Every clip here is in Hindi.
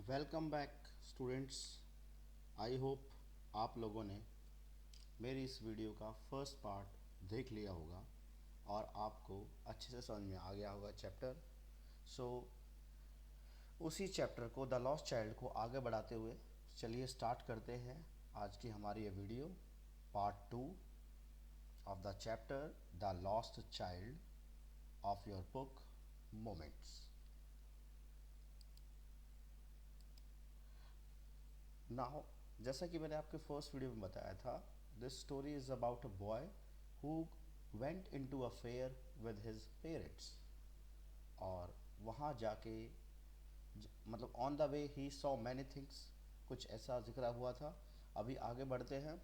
Welcome back students. I hope आप लोगों ने मेरी इस वीडियो का फर्स्ट पार्ट देख लिया होगा और आपको अच्छे से समझ में आ गया होगा चैप्टर। सो उसी चैप्टर को द लॉस्ट चाइल्ड को आगे बढ़ाते हुए चलिए स्टार्ट करते हैं आज की हमारी ये video part 2 of the chapter the lost child of your book moments. Now जैसा कि मैंने आपके फर्स्ट वीडियो में बताया था, this story is about a boy who went into a fair with his parents. और वहाँ जाके मतलब on the way he saw many things, कुछ ऐसा जिक्र हुआ था। अभी आगे बढ़ते हैं।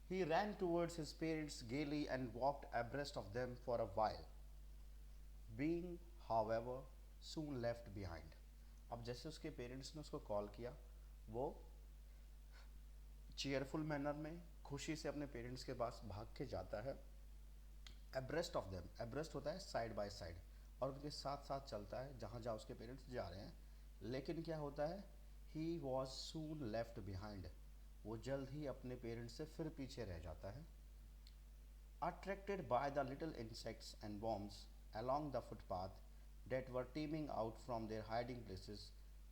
ही रैन टूवर्ड्स हिज पेरेंट्स गेली and walked abreast of them for a while, being however soon left behind। अब जैसे उसके पेरेंट्स ने उसको कॉल किया, वो चेयरफुल मैनर में खुशी से अपने पेरेंट्स के पास भाग के जाता है। एब्रेस्ट ऑफ देम, एब्रेस्ट होता है साइड बाय साइड, और उनके साथ साथ चलता है जहाँ जहाँ उसके पेरेंट्स जा रहे हैं। लेकिन क्या होता है, he was soon left behind, वो जल्द ही अपने पेरेंट्स से फिर पीछे रह जाता है। Attracted by the little insects and worms along the footpath that were teeming out from their hiding places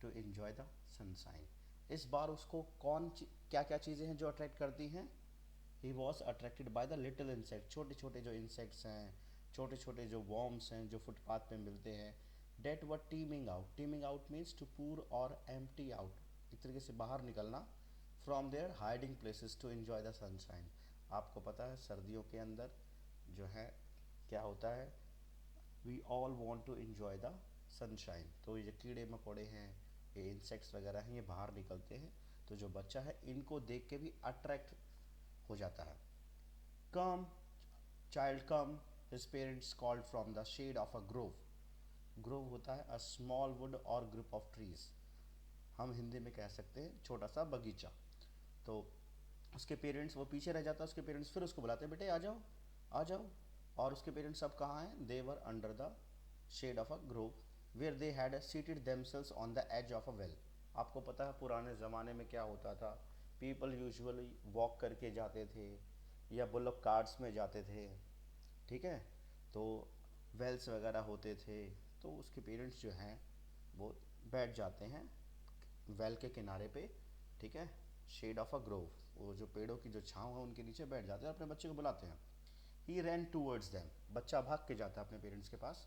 to enjoy the sunshine। इस बार उसको क्या क्या चीज़ें हैं जो अट्रैक्ट करती हैं। ही was attracted by the little insect, छोटे छोटे जो इंसेक्ट्स हैं, छोटे छोटे जो वॉर्म्स हैं जो फुटपाथ पे मिलते हैं। That were teeming out, teeming out means to pour और एम्प्टी आउट, एक तरीके से बाहर निकलना। From their hiding places to enjoy the sunshine. आपको पता है सर्दियों के अंदर जो है क्या होता है, we all want to enjoy the sunshine. तो ये जो कीड़े मकोड़े हैं, ये इंसेक्ट्स वगैरह हैं, ये बाहर निकलते हैं। तो जो बच्चा है इनको देख के भी अट्रैक्ट हो जाता है। Come child come, his parents called from the shade of a grove. Grove होता है अ स्मॉल वुड और ग्रुप ऑफ ट्रीज, हम हिंदी में कह सकते हैं छोटा सा बगीचा। तो उसके पेरेंट्स, वो पीछे रह जाता है, उसके पेरेंट्स फिर उसको बुलाते हैं, बेटे आ जाओ आ जाओ। और उसके पेरेंट्स सब कहाँ हैं, they were under the shade of a grove where they had seated themselves on the edge of a well. आपको पता है पुराने ज़माने में क्या होता था, पीपल यूजुअली वॉक करके जाते थे या बुलक कार्ट्स में जाते थे, ठीक है। तो वेल्स वगैरह होते थे, तो उसके पेरेंट्स जो हैं वो बैठ जाते हैं वेल के किनारे पे, ठीक है, शेड ऑफ अ ग्रोव, वो जो पेड़ों की जो छाँव है उनके नीचे बैठ जाते हैं और अपने बच्चे को बुलाते हैं। ही रैन टूवर्ड्स देम, बच्चा भाग के जाता है अपने पेरेंट्स के पास।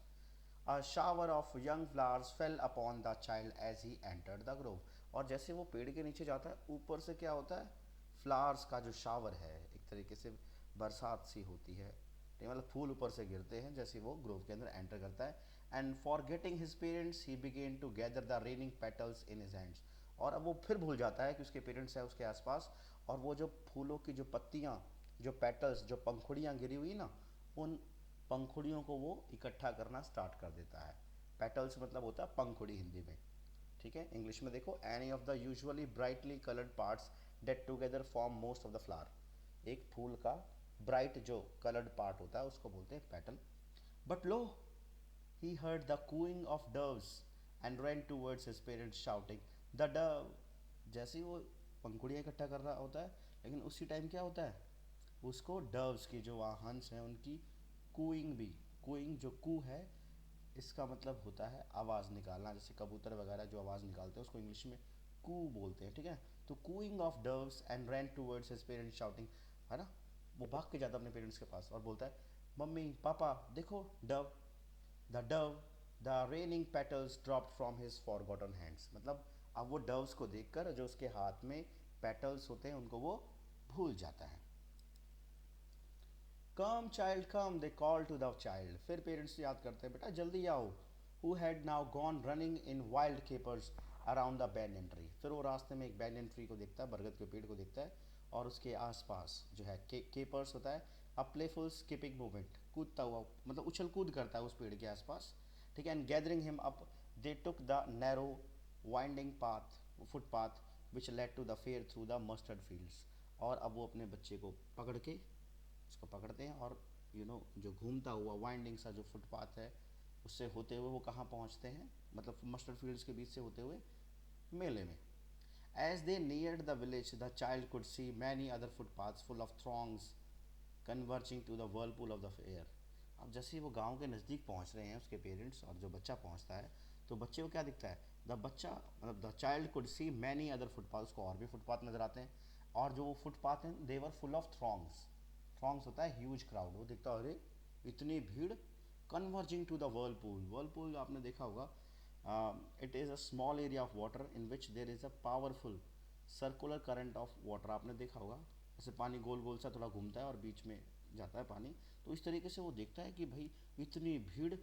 A shower of young flowers fell upon the child as he entered the grove. और जैसे वो पेड़ के नीचे जाता है, ऊपर से क्या होता है, फ्लावर्स का जो शावर है, एक तरीके से बरसात सी होती है, ठीक है, मतलब फूल ऊपर से गिरते हैं जैसे वो ग्रोव के अंदर एंटर करता है। And forgetting his parents he began to gather the raining petals in his hands. और अब वो फिर भूल जाता है कि उसके पेरेंट्स हैं उसके आसपास, और वो जो फूलों की जो पत्तियाँ, जो पेटल्स, जो पंखुड़ियाँ गिरी हुई ना, उन पंखुड़ियों को वो इकट्ठा करना स्टार्ट कर देता है। पेटल्स मतलब होता है पंखुड़ी हिंदी में, ठीक है। इंग्लिश में देखो, any of the usually brightly coloured parts that together form most of the flower. एक फूल का ब्राइट जो कलर्ड पार्ट होता है उसको बोलते हैं petal. But lo, he heard the cooing of doves and ran towards his parents shouting the dove. जैसे ही वो पंखुड़ियाँ इकट्ठा कर रहा होता है, लेकिन उसी टाइम क्या होता है, उसको डव्स की जो वहाँ हंस हैं उनकी कूइंग भी, कूइंग जो कू है इसका मतलब होता है आवाज़ निकालना, जैसे कबूतर वगैरह जो आवाज़ निकालते हैं उसको इंग्लिश में कू बोलते हैं, ठीक है। तो cooing of doves and ran towards his parents shouting, है ना, वो भाग के जाता है अपने पेरेंट्स के पास और बोलता है, मम्मी पापा देखो Dove, the Dove, the raining petals dropped from his forgotten hands. मतलब अब वो डव्स को देखकर जो उसके हाथ में पेटल्स होते हैं उनको वो भूल जाता है। Come child come, they call to the child, फिर पेरेंट्स याद करते हैं, बेटा जल्दी आओ। Who had now gone running in wild capers around the banyan tree. फिर वो रास्ते में एक बैंयन ट्री को देखता है, बरगद के पेड़ को देखता है, और उसके आसपास जो है केपर्स होता है अ प्लेफुल स्किपिंग मूवमेंट, कूदता हुआ, मतलब उछल कूद करता है उस पेड़ के आसपास, ठीक है। And gathering him up they took the narrow winding path, footpath which led to the fair through the mustard fields. और अब वो अपने बच्चे को पकड़ के, उसको पकड़ते हैं और जो घूमता हुआ वाइंडिंग सा जो फुटपाथ है उससे होते हुए वो कहाँ पहुँचते हैं, मतलब मस्टर्ड फील्ड्स के बीच से होते हुए मेले में। As they neared the village the child could see many other footpaths full of throngs converging to the whirlpool of the fair. अब जैसे ही वो गांव के नज़दीक पहुंच रहे हैं उसके पेरेंट्स और जो बच्चा पहुंचता है, तो बच्चे को क्या दिखता है, द बच्चा मतलब the child could see many other footpath, उसको और भी फुटपाथ नज़र आते हैं, और जो वो फुटपाथ हैं देवर फुल ऑफ थ्रॉन्ग्स। थ्रॉन्ग्स होता है ह्यूज क्राउड, वो दिखता है अरे इतनी भीड़। Converging to the whirlpool, whirlpool आपने देखा होगा, it is a small area of water in which there is a powerful circular current of water. आपने देखा होगा जैसे पानी गोल गोल सा थोड़ा घूमता है और बीच में जाता है पानी, तो इस तरीके से वो देखता है कि भाई इतनी भीड़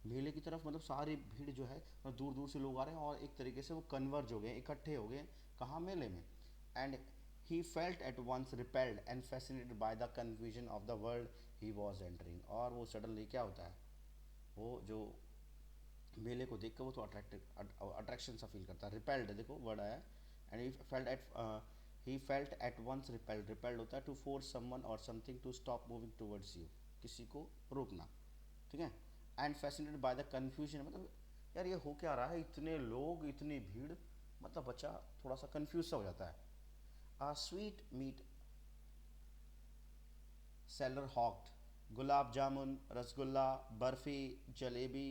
मेले की तरफ, मतलब सारी भीड़ जो है दूर दूर से लोग आ रहे हैं और एक तरीके से वो कन्वर्ज हो गए, इकट्ठे हो गए कहाँ, मेले में। And he felt at once repelled and fascinated by the confusion of the world he was entering. और वो सडनली क्या होता है, वो जो मेले को देख कर वो तो अट्रैक्शन सा फील करता है, रिपेल्ड देखो वर्ड आया। And he felt at once repelled, repelled होता है टू फोर्स समवन और something to stop moving towards you, किसी को रोकना, ठीक है। And fascinated by the confusion, मतलब यार ये हो क्या रहा है, इतने लोग इतनी भीड़, मतलब बच्चा थोड़ा सा कंफ्यूज सा हो जाता है। A sweetmeat seller hawked gulab jamun, rasgulla, barfi, jalebi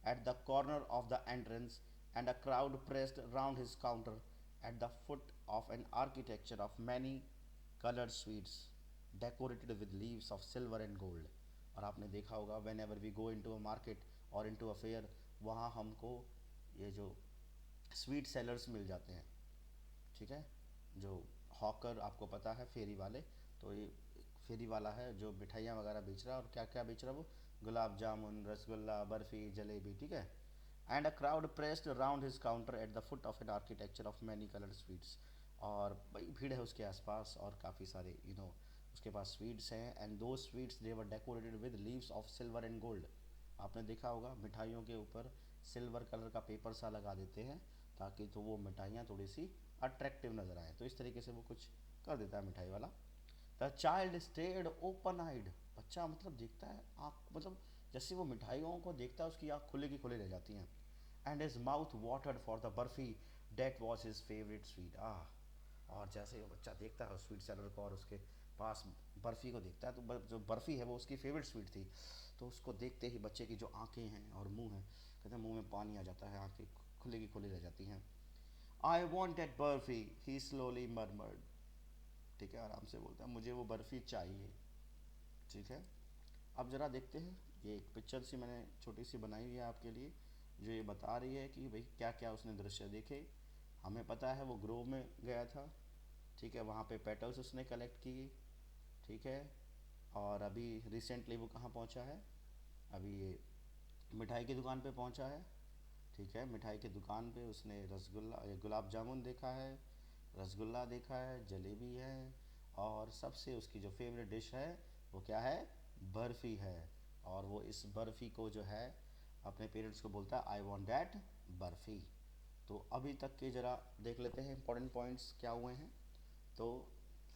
at the corner of the entrance, and a crowd pressed round his counter at the foot of an architecture of many colored sweets decorated with leaves of silver and gold। और आपने देखा होगा whenever we go into a market और इनटू अ फेयर, वहाँ हमको ये जो स्वीट सेलर्स मिल जाते हैं, ठीक है। जो हॉकर आपको पता है फेरी वाले, तो ये फेरी वाला है जो मिठाइयाँ वगैरह बेच रहा है, और क्या क्या बेच रहा है वो, गुलाब जामुन, रसगुल्ला, बर्फ़ी, जलेबी, ठीक है। And a crowd pressed around his counter at the foot of an architecture of many coloured sweets. और बड़ी भीड़ है उसके आसपास और काफ़ी सारे उसके पास स्वीट्स हैं, एंड दो sweets they were decorated with leaves of silver and gold. आपने देखा होगा मिठाइयों के ऊपर सिल्वर कलर का पेपर सा लगा देते हैं ताकि तो वो मिठाइयाँ थोड़ी सी अट्रैक्टिव नज़र आए, तो इस तरीके से वो कुछ कर देता है मिठाई वाला। द चाइल्ड स्टेड ओपन आइड, बच्चा मतलब देखता है आँख, मतलब जैसे वो मिठाइयों को देखता है उसकी आँख खुले की खुले रह जाती हैं। And his mouth watered for the barfi that was his favourite sweet. और जैसे वो बच्चा देखता है स्वीट सेलर को और उसके पास बर्फ़ी को देखता है, तो जो बर्फ़ी है वो उसकी फेवरेट स्वीट थी, तो उसको देखते ही बच्चे की जो आँखें हैं और मुंह है, कहते हैं मुंह में पानी आ जाता है, आँखें खुले की खुली रह जाती हैं। I want that barfi, he slowly murmured, ठीक है, आराम से बोलता है मुझे वो बर्फ़ी चाहिए, ठीक है। अब ज़रा देखते हैं, ये एक पिक्चर सी मैंने छोटी सी बनाई हुई है आपके लिए, जो ये बता रही है कि भाई क्या क्या उसने दृश्य देखे। हमें पता है वो ग्रोव में गया था, ठीक है, वहाँ पे पेटल्स उसने कलेक्ट किए, ठीक है। और अभी रिसेंटली वो कहाँ पहुँचा है, अभी ये मिठाई की दुकान पे पहुँचा है, ठीक है। मिठाई की दुकान पे उसने रसगुल्ला, गुलाब जामुन देखा है, रसगुल्ला देखा है, जलेबी है, और सबसे उसकी जो फेवरेट डिश है वो क्या है, बर्फ़ी है। और वो इस बर्फ़ी को जो है अपने पेरेंट्स को बोलता है आई वॉन्ट डैट बर्फ़ी। तो अभी तक के ज़रा देख लेते हैं इंपॉर्टेंट पॉइंट्स क्या हुए हैं। तो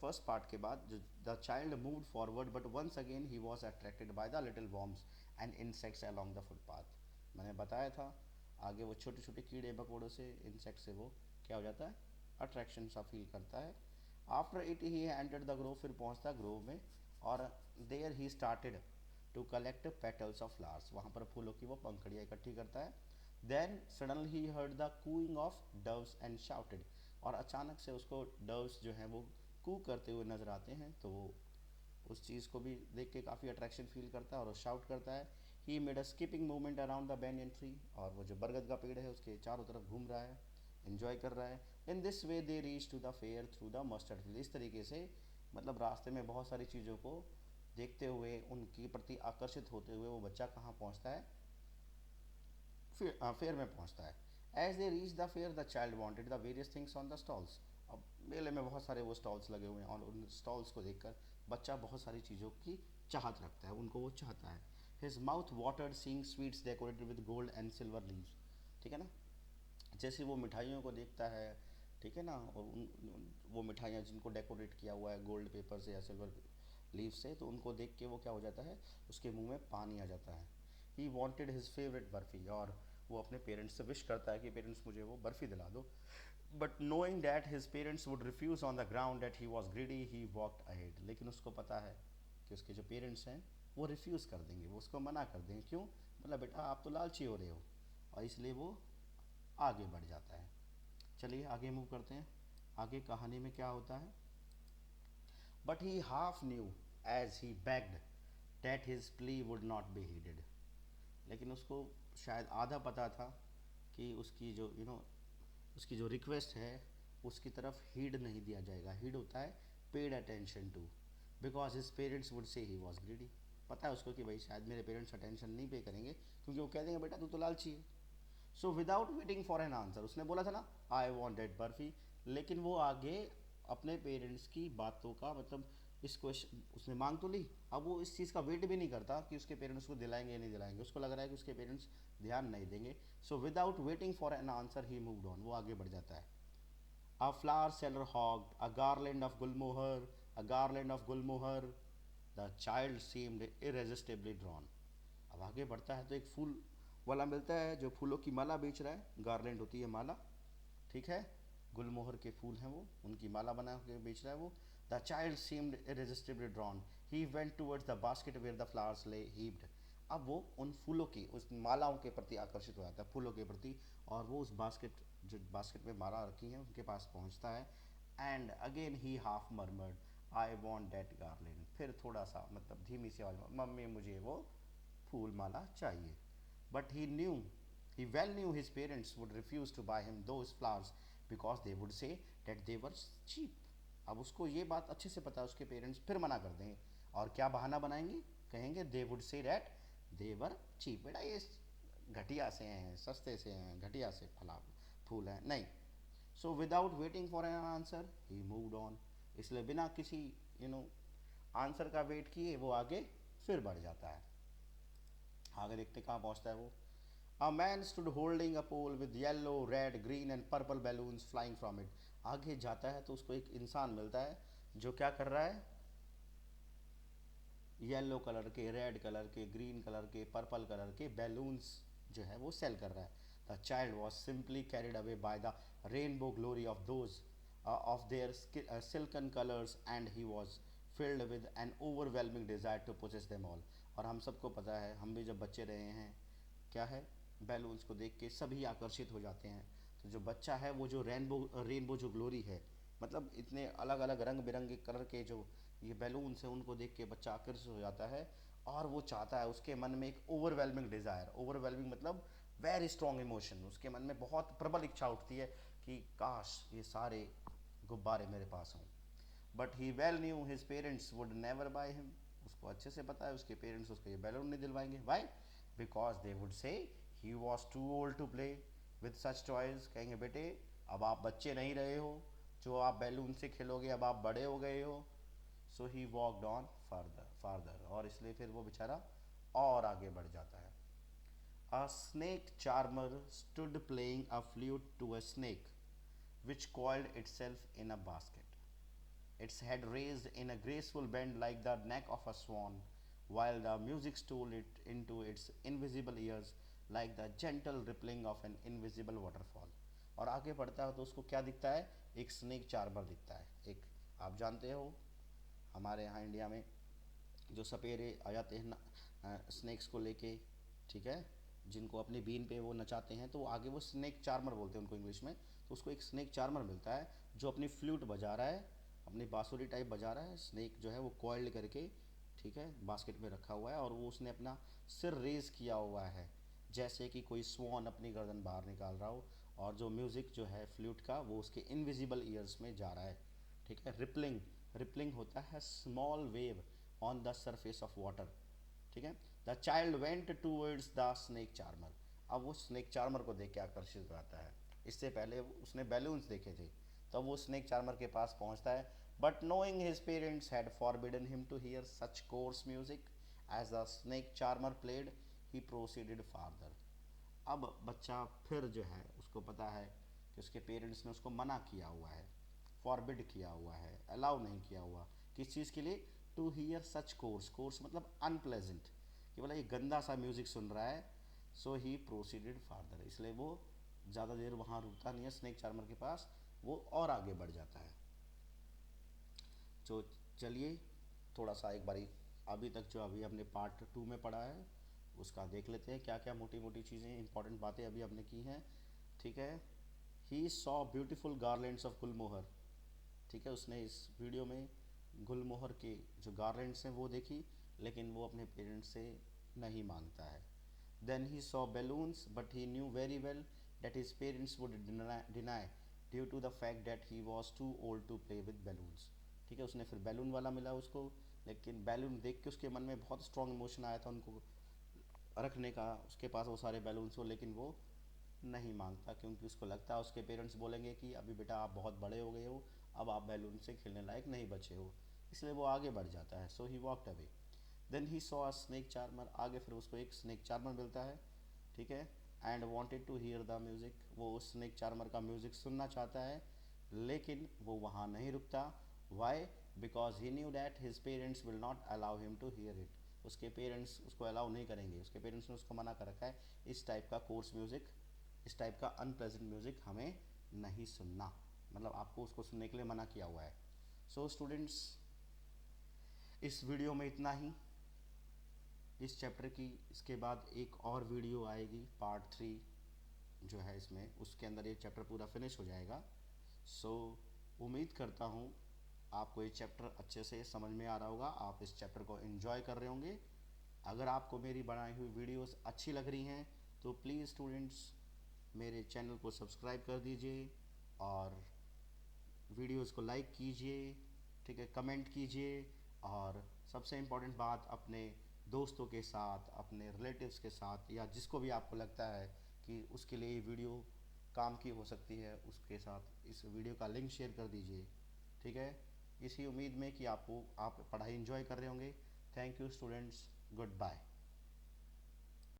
फर्स्ट पार्ट के बाद the child moved forward but once again he was attracted by the little worms and insects along the footpath. मैंने बताया था आगे वो छोटे छोटे कीड़े मकोड़ों से, इंसेक्ट से वो क्या हो जाता है, अट्रैक्शन सा फील करता है। After it he entered the grove, फिर पहुंचता ग्रोव में, और there he started to collect petals of flowers, वहाँ पर फूलों की वो पंखड़ियाँ इकट्ठी करता है। Then suddenly he heard the cooing of doves and shouted, और अचानक से उसको डव्स जो हैं वो कू करते हुए नज़र आते हैं, तो वो उस चीज़ को भी देख के काफ़ी अट्रैक्शन फील करता है और वो शाउट करता है। He made a skipping movement around the banyan tree, और वो जो बरगद का पेड़ है उसके चारों तरफ घूम रहा है, इन्जॉय कर रहा है। In this way they reach to the fair through the mustard field, इस तरीके से मतलब रास्ते में बहुत सारी चीज़ों को देखते हुए उनके प्रति आकर्षित होते हुए वो बच्चा कहाँ पहुँचता है, फेयर में पहुँचता है। As they reach the fair the child wanted the various things on the stalls. अब मेले में बहुत सारे वो स्टॉल्स लगे हुए हैं और उन स्टॉल्स को देखकर बच्चा बहुत सारी चीज़ों की चाहत रखता है, उनको वो चाहता है। His mouth watered seeing sweets decorated with gold and silver leaves, ठीक है ना। जैसे वो मिठाइयों को देखता है, ठीक है ना, और वो मिठाइयाँ जिनको डेकोरेट किया हुआ है गोल्ड पेपर से या सिल्वर लीव से, तो उनको देख के वो क्या हो जाता है, उसके मुंह में पानी आ जाता है। He wanted his favourite barfi, और वो अपने पेरेंट्स से विश करता है कि पेरेंट्स मुझे वो बर्फ़ी दिला दो, but knowing that his parents would refuse on the ground that he was greedy he walked ahead. लेकिन उसको पता है कि उसके जो पेरेंट्स हैं वो रिफ्यूज़ कर देंगे, वो उसको मना कर देंगे। क्यों? मतलब बेटा आप तो लालची हो रहे हो, और इसलिए वो आगे बढ़ जाता है। चलिए आगे मूव करते हैं। आगे कहानी में क्या होता है? But he half knew as he begged that his plea would not be heeded। लेकिन उसको शायद आधा पता था कि उसकी जो उसकी जो रिक्वेस्ट है उसकी तरफ हीड नहीं दिया जाएगा। हीड होता है paid attention to, because his parents would say he was greedy. पता है उसको कि भाई शायद मेरे पेरेंट्स अटेंशन नहीं पे करेंगे, क्योंकि वो कह देंगे बेटा तू तो लालची है। So without waiting for an answer, उसने बोला था ना आई वॉन्टेड बर्फी, लेकिन वो आगे अपने पेरेंट्स की बातों का मतलब इस क्वेश्चन उसने मांग तो ली, अब वो इस चीज़ का वेट भी नहीं करता कि उसके पेरेंट्स को दिलाएंगे या नहीं दिलाएंगे। उसको लग रहा है कि उसके पेरेंट्स ध्यान नहीं देंगे। So without waiting for an answer he moved on, वो आगे बढ़ जाता है। A flower seller hogged a garland of gulmohar, a garland of gulmohar. The child seemed irresistibly drawn। अब आगे बढ़ता है तो एक फूल वाला मिलता है जो फूलों की माला बेच रहा है। गार्लैंड होती है माला, ठीक है। गुलमोहर के फूल हैं वो, उनकी माला बना के बेच रहा है वो। The child seemed irresistibly drawn, he went towards the basket where the flowers lay heaped. अब वो उन फूलों की, उस मालाओं के प्रति आकर्षित हो जाता है, फूलों के प्रति, और वो उस बास्केट, जो बास्केट में माला रखी है उनके पास पहुंचता है। And again he half murmured I want that garland. फिर थोड़ा सा मतलब धीमी सी आवाज़ में, मम्मी मुझे वो फूल माला चाहिए। But he well knew his parents would refuse to buy him those flowers because they would say that they were cheap। अब उसको ये बात अच्छे से पता है उसके पेरेंट्स फिर मना कर देंगे, और क्या बहाना बनाएंगे? कहेंगे they would say that they were cheap। बेटा ये घटिया से हैं, सस्ते से हैं, घटिया से फला फूल हैं, नहीं। So without waiting for an answer he moved on. इसलिए बिना किसी आंसर का वेट किए वो आगे फिर बढ़ जाता है। आगे देखते कहाँ पहुँचता है वो। A man stood holding a pole with yellow, red, green and purple balloons flying from it। आगे जाता है तो उसको एक इंसान मिलता है जो क्या कर रहा है? येलो कलर के, रेड कलर के, ग्रीन कलर के, पर्पल कलर के बैलून्स जो है वो सेल कर रहा है। The child was simply carried away by the rainbow glory of those of their silken colours and he was filled with an overwhelming desire to possess them all. और हम सबको पता है, हम भी जब बच्चे रहे हैं, क्या है, बैलून्स को देख के सभी आकर्षित हो जाते हैं। तो जो बच्चा है वो जो रेनबो जो ग्लोरी है, मतलब इतने अलग अलग रंग बिरंगे कलर के जो ये बैलून्स हैं उनको देख के बच्चा आकर्षित हो जाता है, और वो चाहता है, उसके मन में एक ओवरवेलमिंग डिज़ायर, ओवरवेलमिंग मतलब वेरी स्ट्रॉन्ग इमोशन, उसके मन में बहुत प्रबल इच्छा उठती है कि काश ये सारे गुब्बारे मेरे पास हों। But he well new his parents would never by him. उसको अच्छे से पता है उसके पेरेंट्स उसको ये बैलून नहीं दिलवाएंगे। Why? Because they would say he was too old to play with such toys. कहेंगे बेटे अब आप बच्चे नहीं रहे हो जो आप बैलून से खेलोगे, अब आप बड़े हो गए हो। So he walked on farther farther, और इसलिए फिर वो बेचारा और आगे बढ़ जाता है। A snake charmer stood playing a flute to a snake which coiled itself in a basket, its head raised in a graceful bend like the neck of a swan, while the music stole it into its invisible ears like the gentle rippling of an invisible waterfall। और आगे बढ़ता है तो उसको क्या दिखता है? एक स्नेक चार्मर दिखता है। एक, आप जानते हो हमारे यहाँ इंडिया में जो सपेरे आ जाते हैं स्नेक्स को लेके, ठीक है, जिनको अपनी बीन पे वो नचाते हैं, तो आगे वो स्नेक चार्मर बोलते हैं उनको इंग्लिश में। तो उसको एक स्नेक चार्मर मिलता है जो अपनी फ्लूट बजा रहा है, अपनी बांसुरी टाइप बजा रहा है। स्नेक जो है वो कॉइल्ड करके, ठीक है, बास्केट में रखा हुआ है, और वो उसने अपना सिर रेज किया हुआ है जैसे कि कोई स्वान अपनी गर्दन बाहर निकाल रहा हो, और जो म्यूज़िक जो है फ्लूट का वो उसके इनविजिबल ईयर्स में जा रहा है, ठीक है। रिपलिंग, रिपलिंग होता है small wave on the surface of water, ठीक है। The child went towards the snake charmer. अब वो स्नेक चार्मर को देख के आकर्षित हो जाता है। इससे पहले उसने बैलून्स देखे थे, तब वो स्नेक चार्मर के पास पहुंचता है। But knowing his parents had forbidden him to hear such coarse music as the snake charmer played, he proceeded farther. अब बच्चा फिर जो है उसको पता है कि उसके पेरेंट्स ने उसको मना किया हुआ है, फॉरबिड किया हुआ है, अलाउ नहीं किया हुआ, किस चीज़ के लिए? To hear such coarse, coarse मतलब अनप्लेजेंट, कि बोला ये गंदा सा म्यूज़िक सुन रहा है। सो ही प्रोसीडेड फार्दर, इसलिए वो ज़्यादा देर वहाँ रुकता नहीं है स्नेक चार्मर के पास, वो और आगे बढ़ जाता है। तो चलिए थोड़ा सा एक बारी अभी तक जो अभी हमने पार्ट 2 में पढ़ा है उसका देख लेते हैं, क्या क्या मोटी मोटी चीज़ें इंपॉर्टेंट बातें अभी हमने की हैं। ठीक है, he saw beautiful garlands of gulmohar. ठीक है, उसने इस वीडियो में गुलमोहर के जो गार्लैंड्स हैं वो देखी, लेकिन वो अपने पेरेंट्स से नहीं मांगता है। Then he saw balloons but he knew very well that his parents would deny due to the fact that he was too old to play with balloons। ठीक है, उसने फिर बैलून वाला मिला उसको, लेकिन बैलून देख के उसके मन में बहुत स्ट्रॉन्ग इमोशन आया था उनको रखने का, उसके पास वो सारे बैलून्स हो, लेकिन वो नहीं मांगता क्योंकि उसको लगता है उसके पेरेंट्स बोलेंगे कि अभी बेटा आप बहुत बड़े हो गए हो, अब आप बैलून से खेलने लायक नहीं बचे हो, इसलिए वो आगे बढ़ जाता है। So he walked away. Then he saw a snake charmer, आगे फिर उसको एक स्नेक चार्मर मिलता है। ठीक है, and wanted to hear the music, वो उस स्नेक चार्मर का म्यूज़िक सुनना चाहता है, लेकिन वो वहाँ नहीं रुकता। Why? Because he knew that his parents will not allow him to hear it, उसके पेरेंट्स उसको अलाउ नहीं करेंगे, उसके पेरेंट्स ने उसको मना कर रखा है इस टाइप का कोर्स म्यूज़िक, इस टाइप का अनप्लेजेंट म्यूज़िक हमें नहीं सुनना, मतलब आपको उसको सुनने के लिए मना किया हुआ है। सो स्टूडेंट्स, इस वीडियो में इतना ही। इस चैप्टर की इसके बाद एक और वीडियो आएगी पार्ट 3 जो है इसमें, उसके अंदर ये चैप्टर पूरा फिनिश हो जाएगा। सो उम्मीद करता हूँ आपको ये चैप्टर अच्छे से समझ में आ रहा होगा, आप इस चैप्टर को एंजॉय कर रहे होंगे। अगर आपको मेरी बनाई हुई वीडियोस अच्छी लग रही हैं तो प्लीज़ स्टूडेंट्स मेरे चैनल को सब्सक्राइब कर दीजिए और वीडियोस को लाइक कीजिए। ठीक है, कमेंट कीजिए, और सबसे इम्पोर्टेंट बात, अपने दोस्तों के साथ, अपने रिलेटिव्स के साथ, या जिसको भी आपको लगता है कि उसके लिए ये वीडियो काम की हो सकती है, उसके साथ इस वीडियो का लिंक शेयर कर दीजिए। ठीक है, इसी उम्मीद में कि आप पढ़ाई एंजॉय कर रहे होंगे। Thank you students, good bye.